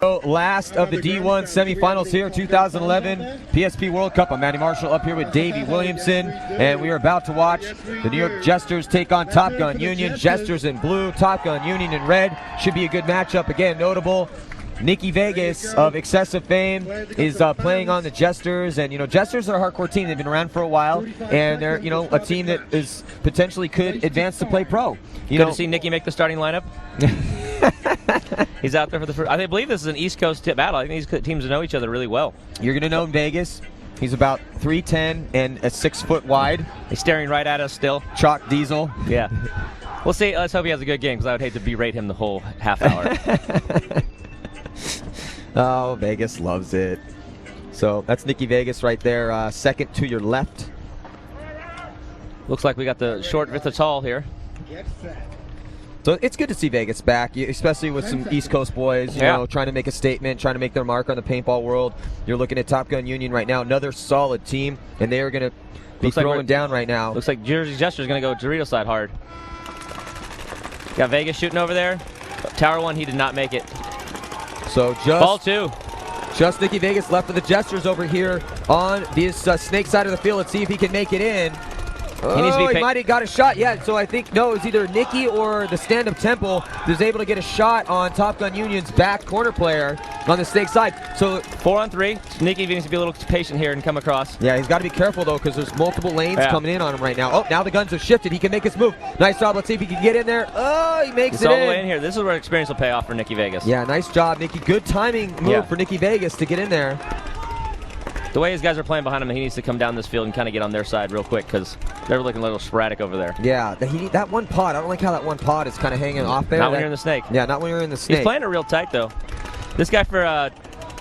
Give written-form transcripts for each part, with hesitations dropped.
So last of the D1 semifinals here, 2011 PSP World Cup. I'm Matty Marshall up here with Davey Williamson, and we are about to watch the New York Jesters take on Topgun Union. Jesters in blue, Topgun Union in red. Should be a good matchup. Again, notable, Nikki Vegas of Excessive Fame is playing on the Jesters, and Jesters are a hardcore team. They've been around for a while, and they're a team that is potentially could advance to play pro. Good to see Nikki make the starting lineup. He's out there for the first. I believe this is an East Coast battle. I think these teams know each other really well. You're going to know in Vegas. He's about 3'10" and a 6 foot wide. He's staring right at us still. Chalk Diesel. Yeah. We'll see. Let's hope he has a good game, because I would hate to berate him the whole half hour. Oh, Vegas loves it. So that's Nikki Vegas right there, second to your left. Looks like we got the short with the tall here. So it's good to see Vegas back, especially with some East Coast boys, you know, trying to make a statement, trying to make their mark on the paintball world. You're looking at Topgun Union right now, another solid team, and they are going to be throwing down right now. Looks like Jersey Jesters going to go Dorito side hard. Got Vegas shooting over there. Tower 1, he did not make it. So just ball 2. Just Nikki Vegas left for the Jesters over here on this snake side of the field. Let's see if he can make it in. He might have got a shot. Yeah, so I think, no, it's either Nikki or the stand-up Temple who's able to get a shot on Topgun Union's back corner player on the snake side. So 4 on 3. Nikki needs to be a little patient here and come across. Yeah, he's got to be careful, though, because there's multiple lanes coming in on him right now. Oh, now the guns have shifted. He can make his move. Nice job. Let's see if he can get in there. Oh, he makes it all the way in here. This is where experience will pay off for Nikki Vegas. Yeah, nice job, Nikki. Good timing move for Nikki Vegas to get in there. The way his guys are playing behind him, he needs to come down this field and kind of get on their side real quick, because they're looking a little sporadic over there. Yeah, that one pod, I don't like how that one pod is kind of hanging off there. Not when you're in the snake. Yeah, not when you're in the snake. He's playing it real tight, though. This guy for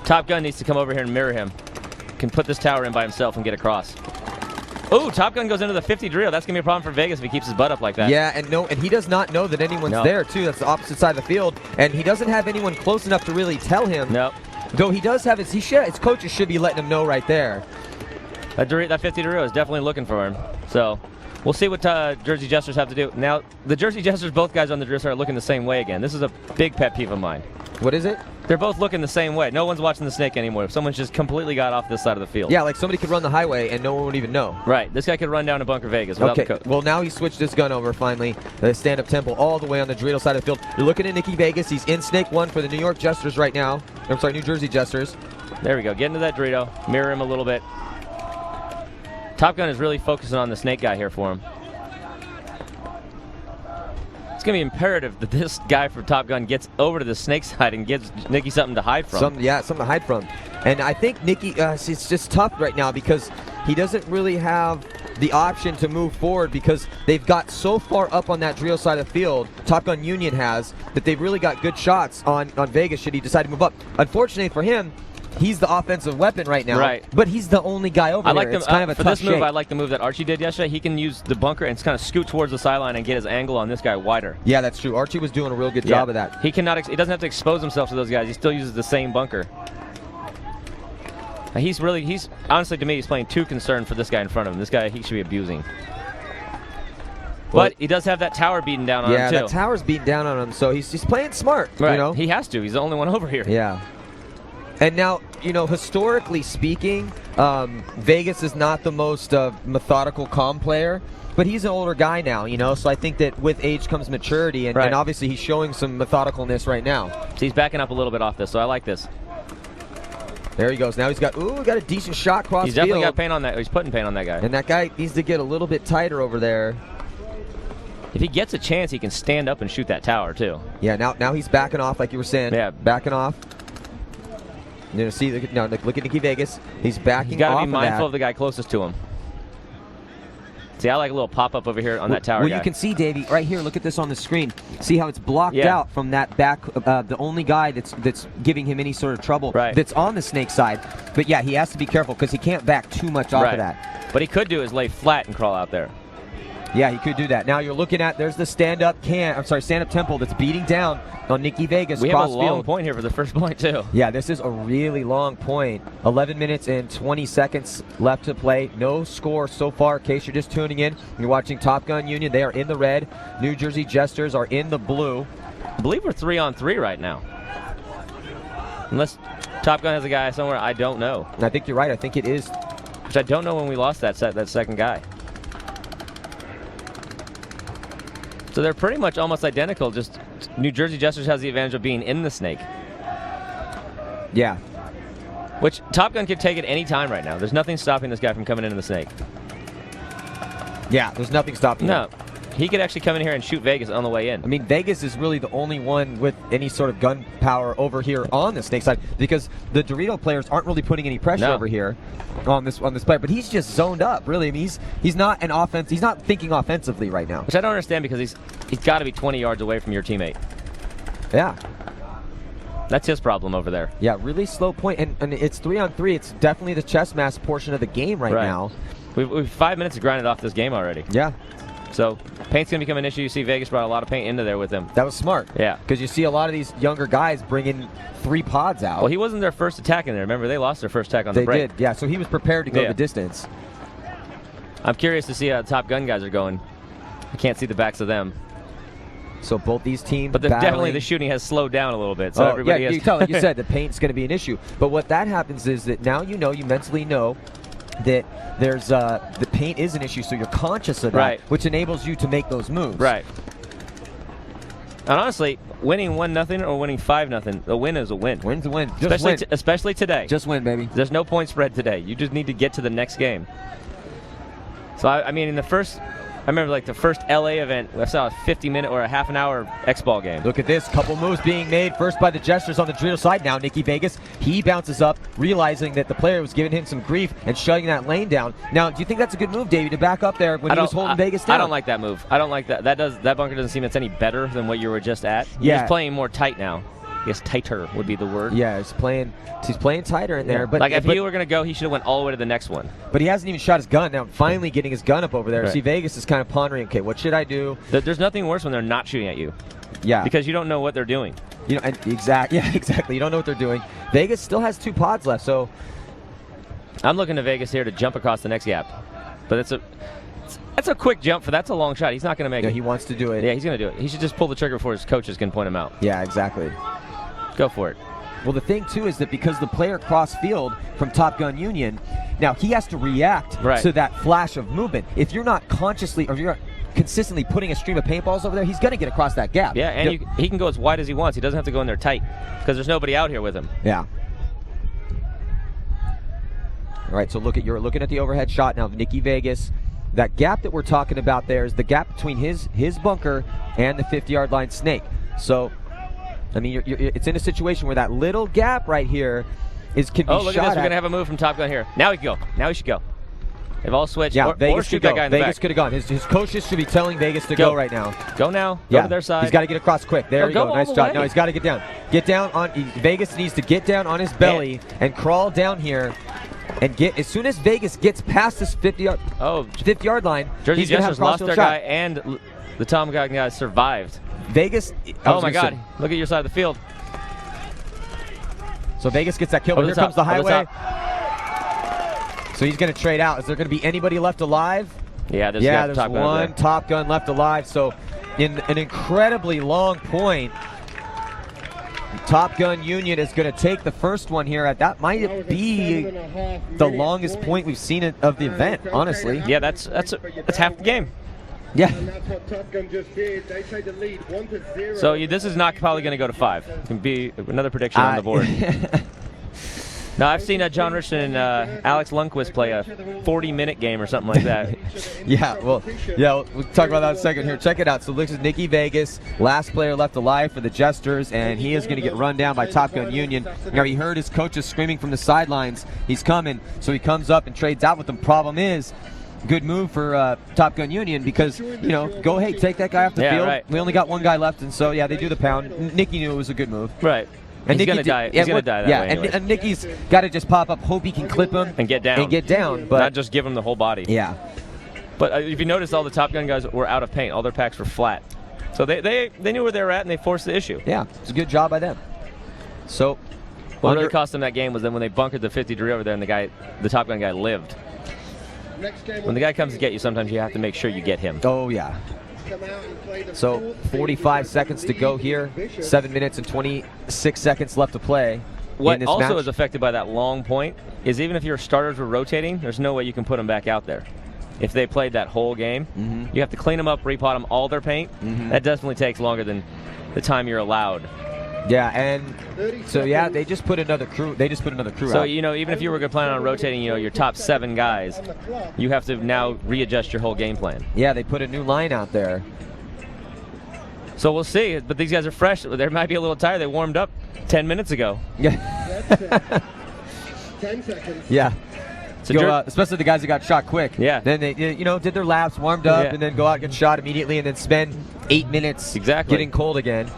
Top Gun needs to come over here and mirror him. Can put this tower in by himself and get across. Ooh, Top Gun goes into the 50 drill. That's going to be a problem for Vegas if he keeps his butt up like that. Yeah, and he does not know that anyone's there, too. That's the opposite side of the field. And he doesn't have anyone close enough to really tell him. No. Though he does have his coaches should be letting him know right there. That 50 drill is definitely looking for him. So we'll see what Jersey Jesters have to do. Now, the Jersey Jesters, both guys on the drill are looking the same way again. This is a big pet peeve of mine. What is it? They're both looking the same way. No one's watching the snake anymore. Someone's just completely got off this side of the field. Yeah, like somebody could run the highway and no one would even know. Right. This guy could run down to Bunker Vegas without the coach. Well, now he switched his gun over finally. The stand-up Temple all the way on the Dorito side of the field. You're looking at Nikki Vegas. He's in snake 1 for the New York Jesters right now. I'm sorry, New Jersey Jesters. There we go. Get into that Dorito. Mirror him a little bit. Top Gun is really focusing on the snake guy here for him. It's going to be imperative that this guy from Top Gun gets over to the snake side and gives Nikki something to hide from. Something to hide from. And I think Nikki, it's just tough right now because he doesn't really have the option to move forward because they've got so far up on that drill side of the field, Top Gun Union has, that they've really got good shots on Vegas should he decide to move up. Unfortunately for him, he's the offensive weapon right now, but he's the only guy over there. It's kind of a for tough this move, shape. I like the move that Archie did yesterday. He can use the bunker and kind of scoot towards the sideline and get his angle on this guy wider. Yeah, that's true. Archie was doing a real good job of that. He cannot. He doesn't have to expose himself to those guys. He still uses the same bunker. And he's honestly, to me, he's playing too concerned for this guy in front of him. This guy, he should be abusing. But he does have that tower beaten down on him, too. Yeah, that tower's beaten down on him, so he's playing smart. Right. You know? He has to. He's the only one over here. Yeah. And now, historically speaking, Vegas is not the most methodical, calm player, but he's an older guy now, so I think that with age comes maturity, and obviously he's showing some methodicalness right now. So he's backing up a little bit off this, so I like this. There he goes. Now he's got a decent shot cross He's definitely got paint on that. He's putting paint on that guy. And that guy needs to get a little bit tighter over there. If he gets a chance, he can stand up and shoot that tower, too. Yeah, now he's backing off, like you were saying. Yeah. Backing off. See, look at Nikki Vegas. He's backing off. He's got to be mindful of the guy closest to him. See, I like a little pop-up over here on that tower guy. You can see, Davey, right here, look at this on the screen. See how it's blocked out from that back, the only guy that's giving him any sort of trouble that's on the snake side. But, yeah, he has to be careful because he can't back too much off of that. What he could do is lay flat and crawl out there. Yeah, he could do that. Now you're looking at, there's the stand-up Temple that's beating down on Nikki Vegas. We have a long point here for the first point, too. Yeah, this is a really long point. 11 minutes and 20 seconds left to play. No score so far, in case you're just tuning in. You're watching Top Gun Union. They are in the red. New Jersey Jesters are in the blue. I believe we're 3-on-3 right now. Unless Top Gun has a guy somewhere, I don't know. And I think you're right. I think it is. Which I don't know when we lost that second guy. So they're pretty much almost identical. Just New Jersey Jesters has the advantage of being in the snake. Yeah. Which Top Gun could take it any time right now. There's nothing stopping this guy from coming into the snake. Yeah, there's nothing stopping him. No. He could actually come in here and shoot Vegas on the way in. I mean, Vegas is really the only one with any sort of gun power over here on the snake side, because the Dorito players aren't really putting any pressure over here on this player. But he's just zoned up, really. I mean, he's not an offense. He's not thinking offensively right now. Which I don't understand, because he's got to be 20 yards away from your teammate. Yeah. That's his problem over there. Yeah, really slow point, and it's 3-on-3. It's definitely the chess mass portion of the game right now. We've 5 minutes to grind it off this game already. Yeah. So paint's going to become an issue. You see Vegas brought a lot of paint into there with him. That was smart. Yeah. Because you see a lot of these younger guys bringing 3 pods out. Well, he wasn't their first attack in there. Remember, they lost their first attack on the break. They did, yeah. So he was prepared to go the distance. I'm curious to see how the Top Gun guys are going. I can't see the backs of them. So both these teams But definitely the shooting has slowed down a little bit. So everybody has... you tell, like you said, the paint's going to be an issue. But what that happens is that now you mentally know that there's the paint is an issue, so you're conscious of that, which enables you to make those moves. Right. And honestly, winning 1-0 or winning 5-0, a win is a win. Win's a win. Just especially today. Just win, baby. There's no point spread today. You just need to get to the next game. So I mean, in the first... I remember like the first LA event, I saw a 50-minute or a half an hour X-ball game. Look at this, couple moves being made. First by the Jesters on the Dorito side. Now Nicky Vegas, he bounces up, realizing that the player was giving him some grief and shutting that lane down. Now, do you think that's a good move, Davey, to back up there when he was holding Vegas down? I don't like that move. I don't like that. That bunker doesn't seem it's any better than what you were just at. Yeah. He's playing more tight now. I guess tighter would be the word. Yeah, he's playing tighter in there. But like if he were going to go, he should have went all the way to the next one. But he hasn't even shot his gun. Now finally getting his gun up over there. See, Vegas is kind of pondering, okay, what should I do? There's nothing worse when they're not shooting at you. Yeah. Because you don't know what they're doing. Exactly. You don't know what they're doing. Vegas still has 2 pods left, so I'm looking to Vegas here to jump across the next gap. But that's a quick jump that's a long shot. He's not going to make it. He wants to do it. Yeah, he's going to do it. He should just pull the trigger before his coaches can point him out. Yeah, exactly. Go for it. Well, the thing, too, is that because the player crossed field from Top Gun Union, now he has to react to that flash of movement. If you're not consciously or you're not consistently putting a stream of paintballs over there, he's going to get across that gap. Yeah, and he can go as wide as he wants. He doesn't have to go in there tight because there's nobody out here with him. Yeah. All right, so you're looking at the overhead shot now of Nicky Vegas. That gap that we're talking about there is the gap between his bunker and the 50-yard line snake. So, I mean, it's in a situation where that little gap right here can be shot at. Oh, look at this. We're going to have a move from Top Gun here. Now he can go. Now he should go. They've all switched. Yeah, or Vegas shoot that guy in the Vegas back. could have gone. His coaches should be telling Vegas to go right now. Go now. Go to their side. He's got to get across quick. There you go. Nice shot. No, he's got to get down. Vegas needs to get down on his belly and crawl down here. And as soon as Vegas gets past this 50-yard line, Jersey he's going to have Jesters lost their shot. guy, and the Tom Gun guy survived. Vegas. Oh my God! Look at your side of the field. So Vegas gets that kill, but here comes the highway. So he's going to trade out. Is there going to be anybody left alive? Yeah, there's one Top Gun left alive. So in an incredibly long point, Top Gun Union is going to take the first one here. That might be the longest point we've seen of the event, honestly. Yeah, that's half the game. Yeah. So this is not probably going to go to 5. It can be another prediction on the board. Now, I've seen John Richardson and Alex Lundquist play a 40-minute game or something like that. We'll talk about that in a second here. Check it out. So this is Nicky Vegas, last player left alive for the Jesters, and he is going to get run down by Top Gun Union. Now, he heard his coaches screaming from the sidelines. He's coming, so he comes up and trades out with them. Problem is, good move for Top Gun Union because, hey, take that guy off the field. Right. We only got one guy left, and so, they do the pound. Nicky knew it was a good move. Right. And he's going to die. He's going to die that way anyway. And Nicky's got to just pop up, hope he can clip him. And get down. But not just give him the whole body. Yeah. But if you notice, all the Top Gun guys were out of paint. All their packs were flat. So they knew where they were at, and they forced the issue. Yeah, it's a good job by them. So, what really cost them that game was then when they bunkered the 50-3 over there, and the Top Gun guy lived. When the guy comes to get you, sometimes you have to make sure you get him. Oh, yeah. So 45 seconds to go here. 7 minutes and 26 seconds left to play. What this also match. is affected by that long point is even if your starters were rotating, there's no way you can put them back out there. If they played that whole game, you have to clean them up, repot them, all their paint. That definitely takes longer than the time you're allowed. Yeah, and so yeah, they just put another crew. They just put another crew So out. you know, even if you were planning on rotating, you know, your top 7 guys, you have to now readjust your whole game plan. Yeah, they put a new line out there. So we'll see. But these guys are fresh. They might be a little tired. They warmed up 10 minutes ago. Yeah. 10 seconds. Yeah. So Go out, especially the guys that got shot quick. Yeah. Then they, you know, did their laps, warmed up, Yeah. and then go out and get shot immediately, and then spend 8 minutes getting cold again.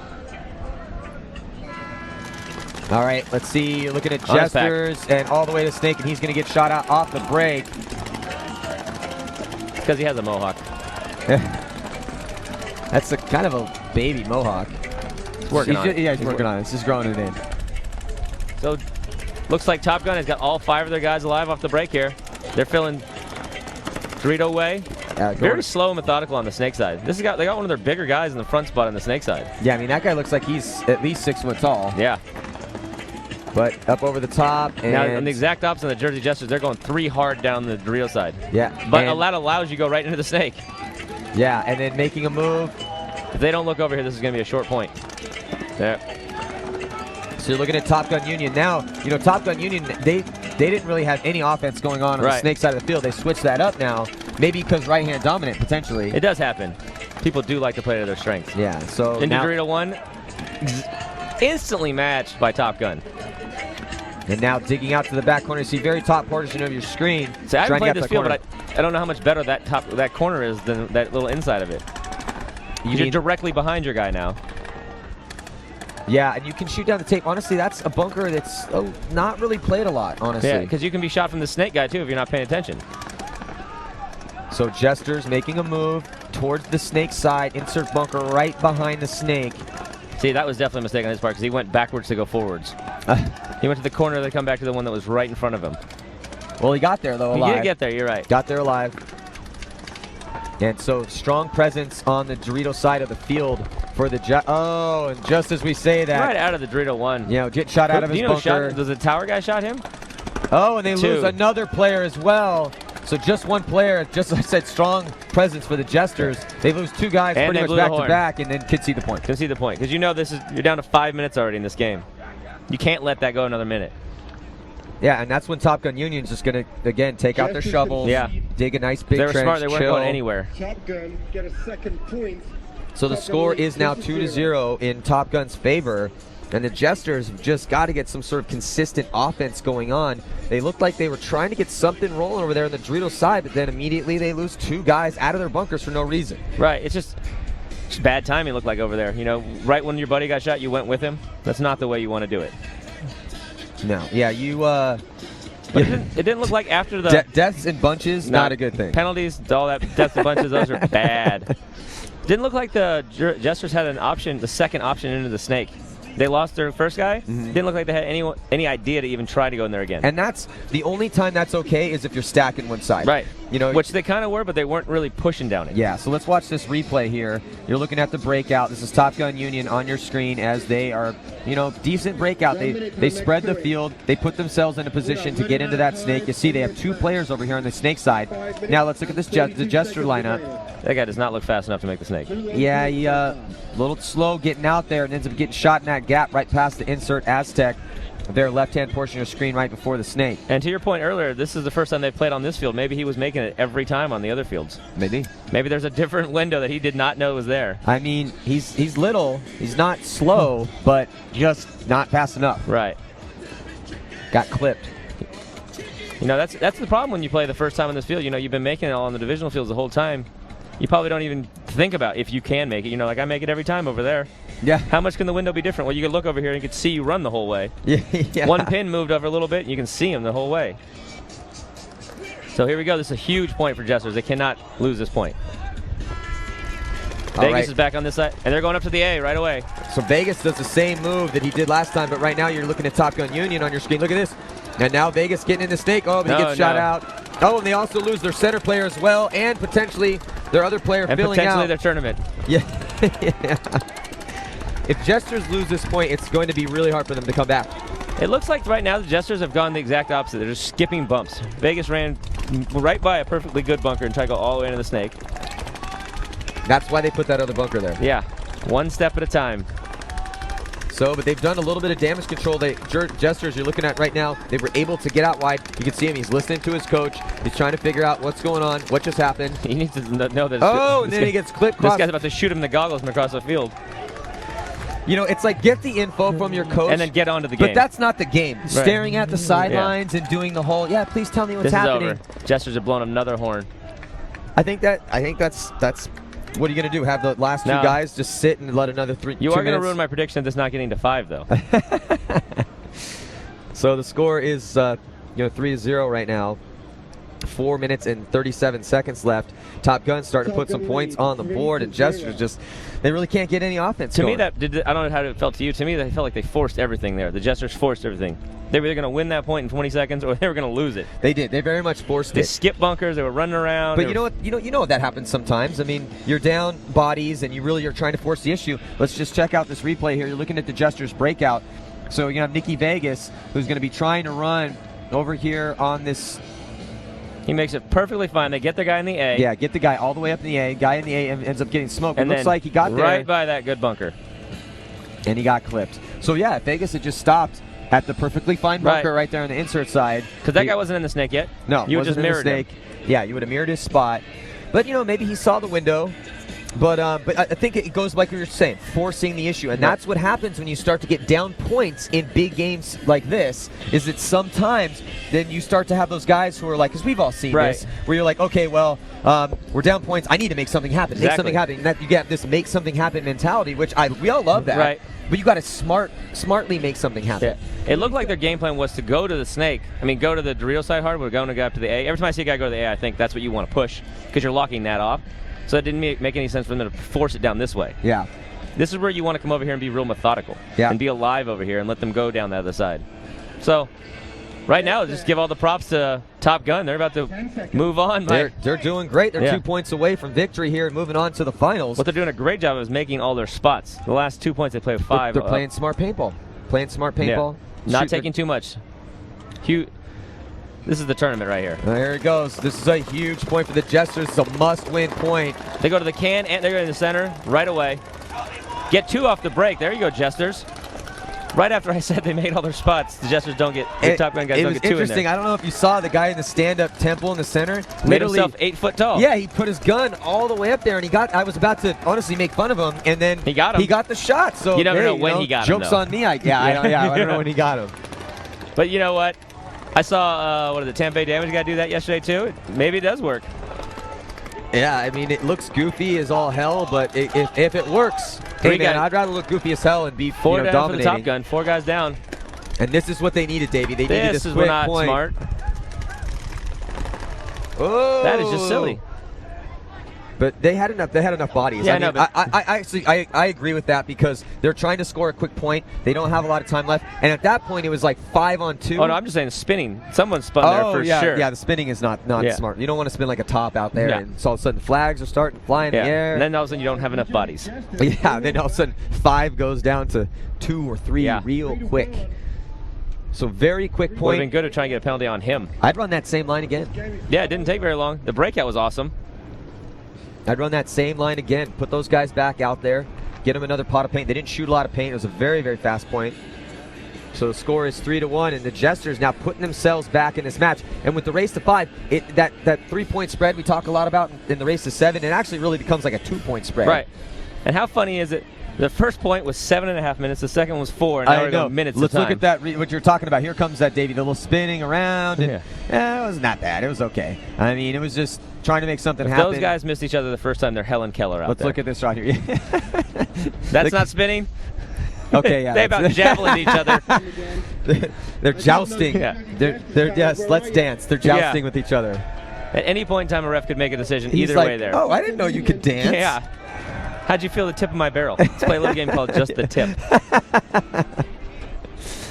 All right, let's see. Looking at Jesters and all the way to Snake, and he's going to get shot out off the break. Because he has a mohawk. That's a kind of a baby mohawk. He's working on it. Yeah, he's working on it. He's just growing it in. So looks like Topgun has got all 5 of their guys alive off the break here. They're filling Dorito way. Very slow and methodical on the Snake side. They got one of their bigger guys in the front spot on the Snake side. Yeah, I mean, that guy looks like he's at least 6 foot tall. Yeah. But up over the top. And Now, on the exact opposite of the Jersey Jesters, they're going 3 hard down the Dorito side. Yeah. But that allows you to go right into the Snake. Yeah, and then making a move. If they don't look over here, this is going to be a short point. There. So you're looking at Topgun Union. Now, you know, Topgun Union, they didn't really have any offense going on the Snake side of the field. They switched that up now, maybe because right-hand dominant, potentially. It does happen. People do like to play to their strengths. Yeah, so into now, Dorito 1, instantly matched by Topgun. And now digging out to the back corner. You see very top portion of your screen. See, I haven't played this field, corner. but I don't know how much better that corner is than that little inside of it. You're directly behind your guy now. Yeah, and you can shoot down the tape. Honestly, that's a bunker that's not really played a lot, honestly. Yeah, because you can be shot from the Snake guy, too, if you're not paying attention. So Jesters making a move towards the Snake side. Insert bunker right behind the Snake. See, that was definitely a mistake on his part because he went backwards to go forwards. He went to the corner, they come back to the one that was right in front of him. Well, he got there, though, alive. He did get there, you're right. Got there alive. And so strong presence on the Dorito side of the field for the and just as we say that. Right out of the Dorito 1. You know, get shot out of his bunker. Does the tower guy shot him? Oh, and they lose another player as well. So just one player, just as I said, strong presence for the Jesters. They lose 2 guys and pretty much back to back and then concede the point. Concede the point. Because you know you're down to 5 minutes already in this game. You can't let that go another minute. Yeah, and that's when Topgun Union's just going to, again, take out their shovels, dig a nice big trench, They were smart. They weren't going anywhere. Topgun get a second point. So the score is now 2-0 in Top Gun's favor. And the Jesters have just got to get some sort of consistent offense going on. They looked like they were trying to get something rolling over there on the Dorito side, but then immediately they lose 2 guys out of their bunkers for no reason. Right. It's just bad timing, looked like over there. You know, right when your buddy got shot, you went with him. That's not the way you want to do it. No. Yeah, you... But it didn't look like after the... deaths in bunches, not a good thing. Penalties, all that, deaths in bunches, those are bad. Didn't look like the Jesters had an option, the second option into the Snake. They lost their first guy. Didn't look like they had any idea to even try to go in there again. And that's the only time that's okay is if you're stacking one side. Right. You know, which they kind of were, but they weren't really pushing down it. Yeah, so let's watch this replay here. You're looking at the breakout. This is Top Gun Union on your screen as they are, you know, decent breakout. They spread the field. They put themselves in a position to get into that Snake. You see they have 2 players over here on the Snake side. Now let's look at this the Jester lineup. That guy does not look fast enough to make the Snake. Yeah, he a little slow getting out there and ends up getting shot in that gap right past the insert Aztec. Their left-hand portion of the screen right before the Snake. And to your point earlier, this is the first time they played on this field. Maybe he was making it every time on the other fields. Maybe. Maybe there's a different window that he did not know was there. I mean, he's little. He's not slow, but just not fast enough. Right. Got clipped. You know, that's the problem when you play the first time on this field. You know, you've been making it all on the divisional fields the whole time. You probably don't even think about if you can make it. You know, like I make it every time over there. Yeah. How much can the window be different? Well, you could look over here and you could see you run the whole way. Yeah. One pin moved over a little bit, and you can see him the whole way. So here we go. This is a huge point for Jesters. They cannot lose this point. Vegas is back on this side, and they're going up to the A right away. So Vegas does the same move that he did last time, but right now you're looking at Top Gun Union on your screen. Look at this. And now Vegas getting in the Snake. Oh, but he gets shot out. Oh, and they also lose their center player as well, and potentially their other player filling out. And potentially their tournament. Yeah. If Jesters lose this point, it's going to be really hard for them to come back. It looks like right now the Jesters have gone the exact opposite. They're just skipping bumps. Vegas ran right by a perfectly good bunker and tried to go all the way into the snake. That's why they put that other bunker there. Yeah, one step at a time. So, but they've done a little bit of damage control. Jesters, you're looking at right now, they were able to get out wide. You can see him. He's listening to his coach. He's trying to figure out what's going on, what just happened. He needs to know that. Oh, and then he gets clipped. This guy's about to shoot him in the goggles from across the field. You know, it's like get the info from your coach. And then get on to the game. But that's not the game. Right. Staring at the sidelines and doing the whole, yeah, please tell me what's happening. This is over. Jesters have blown another horn. I think that's what are you going to do? Have the last two guys just sit and let another 2 minutes? You are going to ruin my prediction of this not getting to 5, though. So the score is 3-0 right now. 4 minutes and 37 seconds left. Top Gun starting to put some points on the board, and Jesters they really can't get any offense to going. me, I don't know how it felt to you. To me, they felt like they forced everything there. The Jesters forced everything. They were either going to win that point in 20 seconds or they were going to lose it. They did. They very much forced it. They skipped bunkers. They were running around. But you know what? That happens sometimes. I mean, you're down bodies and you really are trying to force the issue. Let's just check out this replay here. You're looking at the Jesters breakout. So you're going to have Nicky Vegas, who's going to be trying to run over here on this. He makes it perfectly fine. They get the guy in the A. Yeah, get the guy all the way up in the A. Guy in the A ends up getting smoked. And it looks like he got there. Right by that good bunker. And he got clipped. So yeah, if Vegas had just stopped at the perfectly fine bunker right there on the insert side. Because that guy wasn't in the snake yet. No, you would just mirrored him. Yeah, you would have mirrored his spot. But maybe he saw the window. But I think it goes like you were saying, forcing the issue. And that's what happens when you start to get down points in big games like this, is that sometimes then you start to have those guys who are like, because we've all seen this, where you're like, okay, well, we're down points. I need to make something happen. Make something happen. And that you get this make something happen mentality, which we all love that. Right. But you got to smartly make something happen. Yeah. It looked like their game plan was to go to the snake. I mean, go to the Dorito side hard. We're going to go up to the A. Every time I see a guy go to the A, I think that's what you want to push because you're locking that off. So it didn't make any sense for them to force it down this way. Yeah. This is where you want to come over here and be real methodical. Yeah. And be alive over here and let them go down the other side. So right now, just give all the props to Top Gun. They're about to move on. They're doing great. They're 2 points away from victory here and moving on to the finals. What they're doing a great job of is making all their spots. The last 2 points they played 5. They're playing smart paintball. Yeah. Not taking too much. This is the tournament right here. There it goes. This is a huge point for the Jesters. It's a must-win point. They go to the can, and they're in the center right away. Get 2 off the break. There you go, Jesters. Right after I said they made all their spots, the Jesters don't get, the Top Gun guys don't get 2 in there. It was interesting. I don't know if you saw the guy in the stand-up temple in the center. Made himself 8 foot tall. Yeah, he put his gun all the way up there, and I was about to honestly make fun of him, and then he got him. He got the shot. So you never know when he got him. Joke's on me. I don't know when he got him. But you know what? I saw, Tampa Bay Damage guy do that yesterday, too. Maybe it does work. Yeah, I mean, it looks goofy as all hell, but if it works, I'd rather look goofy as hell and be 4 down dominating. for the Top Gun. 4 guys down. And this is what they needed, Davey. They needed this quick point. This is not smart. Oh, that is just silly. But they had enough bodies. Yeah, I agree with that because they're trying to score a quick point. They don't have a lot of time left. And at that point, it was like 5 on 2. Oh, no, I'm just saying spinning. Someone spun there for sure. Yeah, the spinning is not smart. You don't want to spin like a top out there. Yeah. And so all of a sudden, flags are starting to fly in the air. And then all of a sudden, you don't have enough bodies. Yeah, then all of a sudden, 5 goes down to 2 or 3 real quick. So very quick point. Would have been good to try and get a penalty on him. I'd run that same line again. Yeah, it didn't take very long. The breakout was awesome. I'd run that same line again. Put those guys back out there. Get them another pot of paint. They didn't shoot a lot of paint. It was a very, very fast point. So the score is 3-1, and the Jesters now putting themselves back in this match. And with the race to 5, that 3-point spread we talk a lot about in the race to 7, it actually really becomes like a 2-point spread. Right. And how funny is it? The first point was 7.5 minutes. The second one was 4. And now we're going minutes. Let's look at that. What you're talking about. Here comes that, Davey. The little spinning around. And, it wasn't that bad. It was okay. I mean, it was just trying to make something happen. Those guys missed each other the first time. They're Helen Keller out Let's there. look at this right here. That's not spinning. Okay, yeah. They about javelin each other. They're jousting. Yeah. They're yes. Let's dance. They're jousting with each other. At any point in time, a ref could make a decision He's either like, way there. Oh, I didn't know you could dance. Yeah. How'd you feel the tip of my barrel? Let's play a little game called Just the Tip.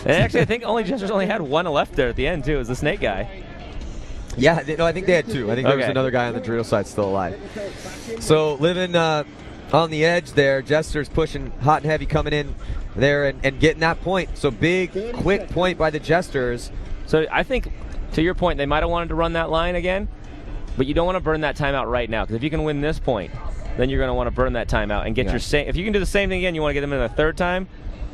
And actually, I think Jesters only had 1 left there at the end, too. It was the snake guy. Yeah, I think they had 2. I think there was another guy on the drill side still alive. So living on the edge there, Jesters pushing hot and heavy coming in. there and getting that point. So big, quick point by the Jesters. So I think, to your point, they might have wanted to run that line again, but you don't want to burn that timeout right now, because if you can win this point, then you're going to want to burn that timeout and get your same. If you can do the same thing again, you want to get them in a third time.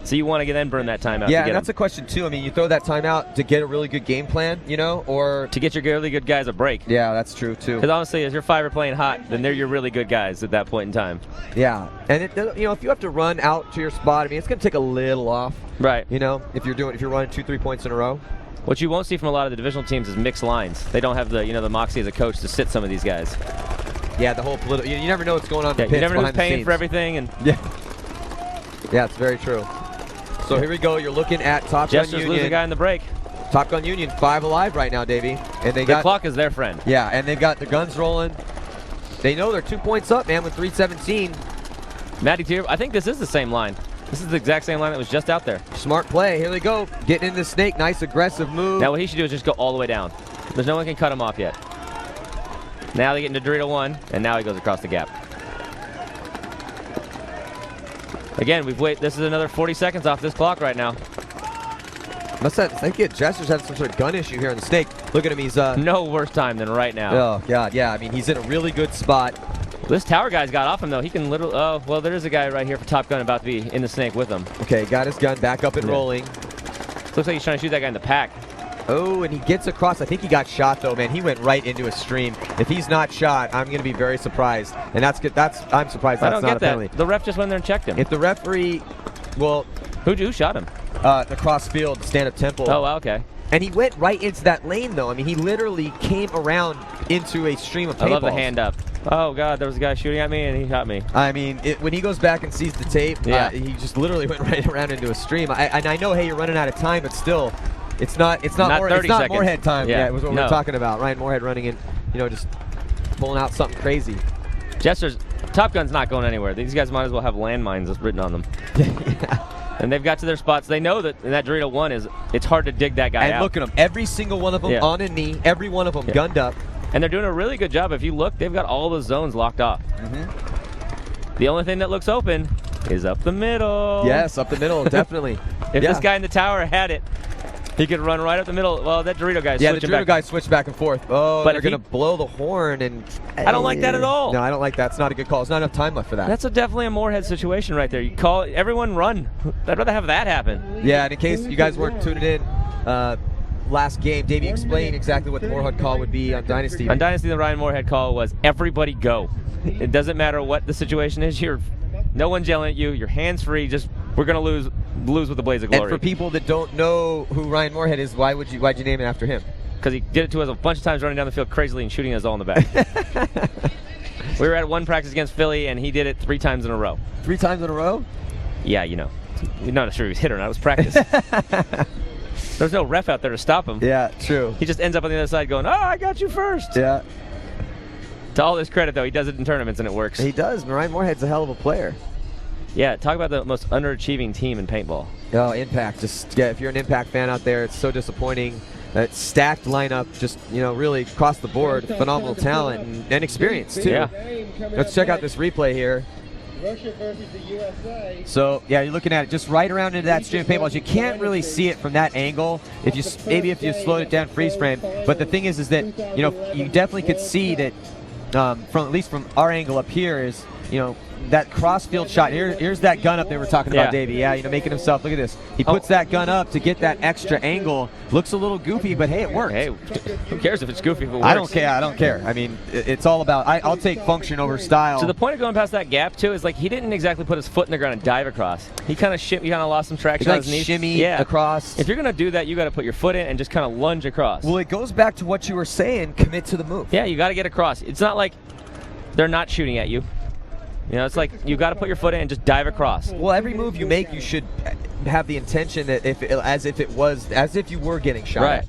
So you want to then burn that timeout. Yeah, and that's a question too. I mean, you throw that timeout to get a really good game plan, or to get your really good guys a break. Yeah, that's true too. Because honestly, as your five are playing hot, then they're your really good guys at that point in time. Yeah, and if you have to run out to your spot, I mean, it's going to take a little off. Right. If you're running 2-3 points in a row. What you won't see from a lot of the divisional teams is mixed lines. They don't have the moxie as a coach to sit some of these guys. Yeah, the whole political. You never know what's going on. In the pits, you never know who's behind paying the for everything, and yeah, it's very true. So here we go. You're looking at Topgun Jesters Union. lose a guy in the break. Topgun Union 5 alive right now, Davey, and The clock is their friend. Yeah, and they've got the guns rolling. They know they're 2 points up, man, with 3:17. Matty, I think this is the same line. This is the exact same line that was just out there. Smart play. Here they go. Getting into the snake. Nice aggressive move. Now what he should do is just go all the way down. There's no one can cut him off yet. Now they get into Dorito 1, and now he goes across the gap. Again, this is another 40 seconds off this clock right now. I think Jesters have some sort of gun issue here on the snake. Look at him. He's no worse time than right now. Oh God, yeah. I mean, he's in a really good spot. This tower guy's got off him though. He can literally. Oh well, there is a guy right here for Topgun about to be in the snake with him. Okay, got his gun back up and rolling. Looks like he's trying to shoot that guy in the pack. Oh, and he gets across. I think he got shot though, man. He went right into a stream. If he's not shot, I'm going to be very surprised. And that's good. I'm surprised that's not a penalty. The ref just went there and checked him. If the referee, well, who shot him? The cross field stand-up temple. Oh, okay. And he went right into that lane though. I mean, he literally came around into a stream of paintballs. I love the hand up. Oh God, there was a guy shooting at me and he shot me. I mean, when he goes back and sees the tape, he just literally went right around into a stream. And I know, hey, you're running out of time, but still. It's not Moorhead time. Yeah, it was what we were talking about. Ryan Moorhead running in, just pulling out something crazy. Jesters, Topgun's not going anywhere. These guys might as well have landmines written on them. Yeah. And they've got to their spots. They know that in that Dorito 1 it's hard to dig that guy out. And look at them. Every single one of them on a knee. Every one of them gunned up. And they're doing a really good job. If you look, they've got all the zones locked off. The only thing that looks open is up the middle. Yes, up the middle, definitely. If this guy in the tower had it, he could run right up the middle. Well, that Dorito guy's switching back. Yeah, the Dorito guy switched back and forth. Oh, but they're going to blow the horn. And I don't like that at all. No, I don't like that. It's not a good call. There's not enough time left for that. That's definitely a Moorhead situation right there. You call everyone run. I'd rather have that happen. Yeah, and in case you guys weren't tuning in, last game, Davey explained exactly what the Moorhead call would be on Dynasty. On Dynasty, the Ryan Moorhead call was everybody go. It doesn't matter what the situation is. No one's yelling at you. Your hands free. We're gonna lose with the blaze of glory. And for people that don't know who Ryan Moorhead is, why'd you name it after him? Because he did it to us a bunch of times, running down the field crazily and shooting us all in the back. We were at one practice against Philly, and he did it 3 times in a row. 3 times in a row? Yeah, You're not sure he was hit or not. It was practice. There's no ref out there to stop him. Yeah, true. He just ends up on the other side going, "Oh, I got you first." Yeah. To all his credit, though, he does it in tournaments and it works. He does. Ryan Moorhead's a hell of a player. Yeah, talk about the most underachieving team in paintball. Oh, Impact. If you're an Impact fan out there, it's so disappointing. That stacked lineup, really across the board, phenomenal talent and experience too. Yeah. Let's check out this replay here. Russia versus the USA. So yeah, you're looking at it just right around into that stream of paintballs. You can't really see it from that angle. If you slowed it down freeze frame. But the thing is that you definitely could see that from at least from our angle up here is that cross-field shot. Here's that gun up they were talking about, Davey. Yeah, making himself. Look at this. He puts that gun up to get that extra angle. Looks a little goofy, but hey, it works. Hey, who cares if it's goofy if it works? I don't care. I mean, it's all about. I'll take function over style. So the point of going past that gap too is he didn't exactly put his foot in the ground and dive across. He kind of lost some traction on his knees. Shimmy across. If you're gonna do that, you got to put your foot in and just kind of lunge across. Well, it goes back to what you were saying. Commit to the move. Yeah, you got to get across. It's not like they're not shooting at you. It's like you got to put your foot in and just dive across. Well, every move you make, you should have the intention that as if you were getting shot. Right.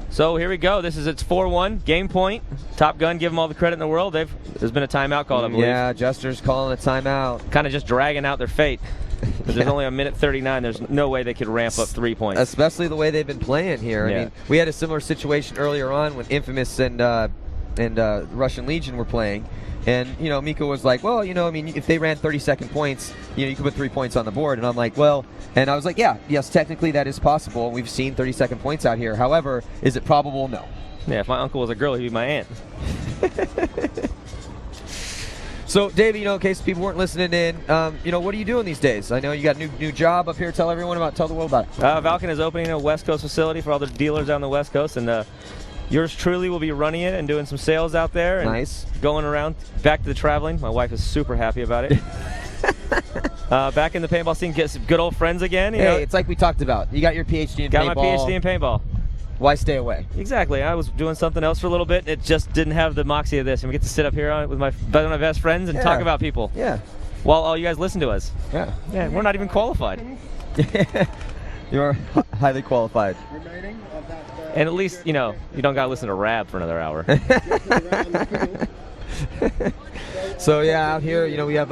So here we go. This is its 4-1 game point. Topgun, give them all the credit in the world. There's been a timeout called, I believe. Yeah, Jesters calling a timeout. Kind of just dragging out their fate. There's only a minute 39. There's no way they could ramp up 3 points. Especially the way they've been playing here. I mean, we had a similar situation earlier on when Infamous and Russian Legion were playing. And, you know, Miko was like, well, you know, I mean, if they ran 30-second points, you know, you could put 3 points on the board. And I'm like, well, and I was like, yeah, yes, technically that is possible. We've seen 30-second points out here. However, is it probable? No. Yeah, if my uncle was a girl, he'd be my aunt. So, Davey, you know, in case people weren't listening in, you know, what are you doing these days? I know you got a new job up here. Tell the world about it. Valken is opening a West Coast facility for all the dealers down the West Coast, and yours truly will be running it and doing some sales out there. And nice. Going around, back to the traveling. My wife is super happy about it. Back in the paintball scene, get some good old friends again. You know? It's like we talked about. You got your PhD in paintball. Got my PhD in paintball. Why stay away? Exactly. I was doing something else for a little bit, and it just didn't have the moxie of this. And we get to sit up here with my best friends and talk about people. Yeah. While all you guys listen to us. Yeah. Yeah, we're not even qualified. You're highly qualified. And at least, you know, you don't got to listen to rap for another hour. So, yeah, out here, you know, we have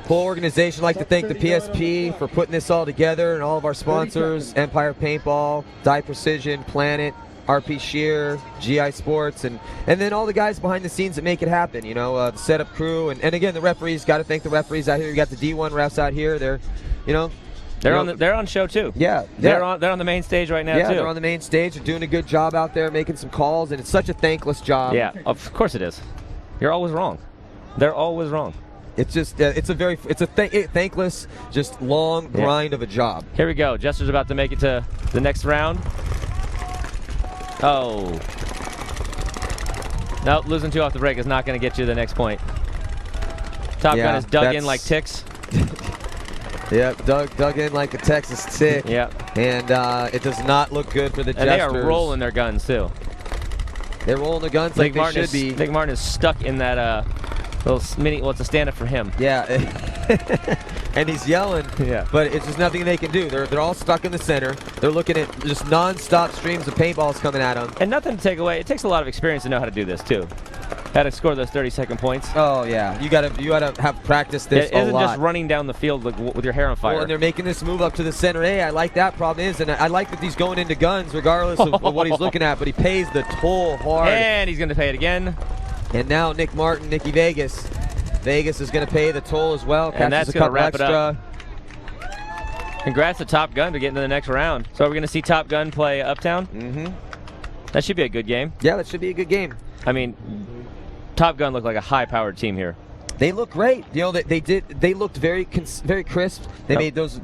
whole organization. I'd like to thank the PSP for putting this all together and all of our sponsors, Empire Paintball, Die Precision, Planet, RP Shear, GI Sports, and then all the guys behind the scenes that make it happen, you know, the setup crew, and again, the referees. Got to thank the referees out here. We got the D1 refs out here. They're, you know, they're on show too. Yeah, they're on the main stage right now too. Yeah, they're on the main stage. They're doing a good job out there, making some calls, and it's such a thankless job. Yeah, of course it is. You're always wrong. They're always wrong. It's just it's a thankless, just long grind of a job. Here we go. Jester's about to make it to the next round. Oh. Nope, losing 2 off the break is not going to get you to the next point. Topgun is dug in like ticks. Yep, dug in like a Texas tick. Yep. And it does not look good for the Jesters. And they are rolling their guns too. They're rolling the guns like they should be. Nick Martin is stuck in that little mini. Well, it's a stand-up for him. Yeah. And he's yelling. Yeah. But it's just nothing they can do. They're all stuck in the center. They're looking at just non-stop streams of paintballs coming at them. And nothing to take away. It takes a lot of experience to know how to do this too. How to score those 30-second points. Oh yeah, you gotta have practiced this a lot. It isn't just running down the field with your hair on fire. Well, and they're making this move up to the center. Hey, I like that. Problem is, and I like that he's going into guns regardless of what he's looking at. But he pays the toll hard. And he's gonna pay it again. And now Nick Martin, Nicky Vegas. Vegas is gonna pay the toll as well. And that's gonna wrap it up. Extra. Congrats to Top Gun to get into the next round. So are we gonna see Top Gun play Uptown? Mm-hmm. That should be a good game. Yeah, that should be a good game. I mean, Top Gun looked like a high-powered team here. They look great. You know, they looked very crisp. They made those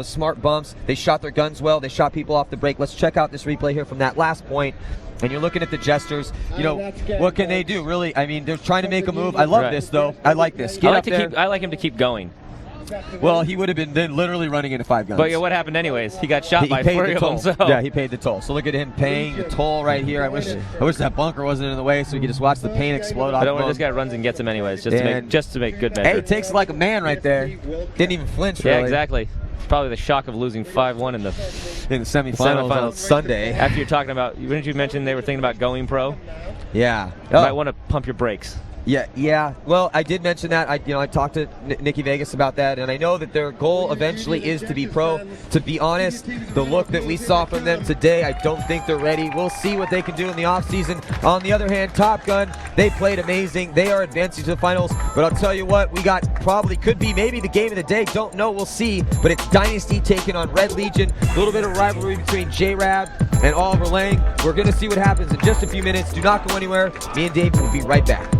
smart bumps. They shot their guns well. They shot people off the break. Let's check out this replay here from that last point. And you're looking at the Jesters. You know, what can they do? Really, I mean, they're trying to make a move. I love this, though. I like this. I like him to keep going. Well, he would have been then literally running into 5 guns. But yeah, what happened anyways? He got shot by 3 of them. So. Yeah, he paid the toll. So look at him paying the toll right here. I wish that bunker wasn't in the way so we could just watch the paint explode off. I don't worry, this guy runs and gets him anyways, just to make good measure. Hey, it takes like a man right there. Didn't even flinch. Really. Yeah, exactly. It's probably the shock of losing 5-1 in the semifinals on Sunday. After you're talking about, didn't you mention they were thinking about going pro? Yeah. You might want to pump your brakes. Yeah. Well, I did mention that. I talked to Nicky Vegas about that, and I know that their goal eventually is to be pro. To be honest, the look that we saw from them today, I don't think they're ready. We'll see what they can do in the offseason. On the other hand, Top Gun, they played amazing. They are advancing to the finals, but I'll tell you what, we got maybe the game of the day. Don't know. We'll see. But it's Dynasty taking on Red Legion. A little bit of rivalry between J-Rab and Oliver Lang. We're going to see what happens in just a few minutes. Do not go anywhere. Me and Dave will be right back.